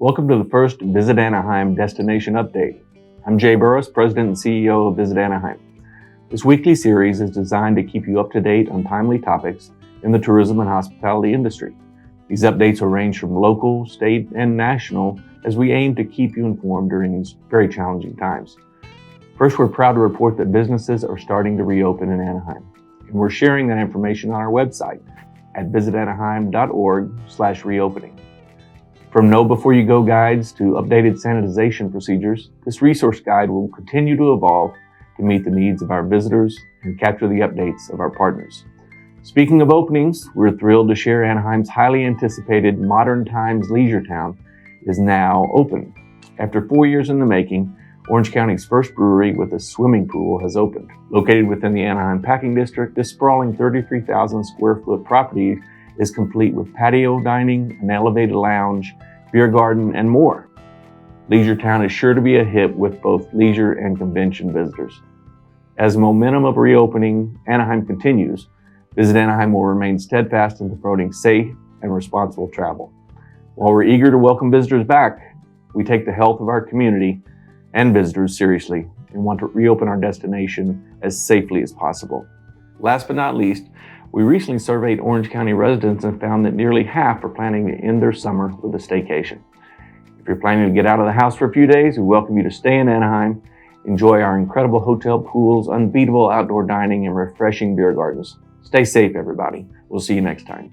Welcome to the first Visit Anaheim Destination Update. I'm Jay Burress, President and CEO of Visit Anaheim. This weekly series is designed to keep you up to date on timely topics in the tourism and hospitality industry. These updates will range from local, state, and national as we aim to keep you informed during these very challenging times. First, we're proud to report that businesses are starting to reopen in Anaheim, and we're sharing that information on our website at visitanaheim.org/reopening. From know before you go guides to updated sanitization procedures, this resource guide will continue to evolve to meet the needs of our visitors and capture the updates of our partners. Speaking of openings, we're thrilled to share Anaheim's highly anticipated Modern Times Leisuretown is now open. After 4 years in the making, Orange County's first brewery with a swimming pool has opened. Located within the Anaheim Packing District, this sprawling 33,000 square foot property is complete with patio dining, an elevated lounge, beer garden, and more. Leisuretown is sure to be a hit with both leisure and convention visitors. As momentum of reopening Anaheim continues, Visit Anaheim will remain steadfast in promoting safe and responsible travel. While we're eager to welcome visitors back, we take the health of our community and visitors seriously and want to reopen our destination as safely as possible. Last but not least, we recently surveyed Orange County residents and found that nearly half are planning to end their summer with a staycation. If you're planning to get out of the house for a few days, we welcome you to stay in Anaheim, enjoy our incredible hotel pools, unbeatable outdoor dining, and refreshing beer gardens. Stay safe, everybody. We'll see you next time.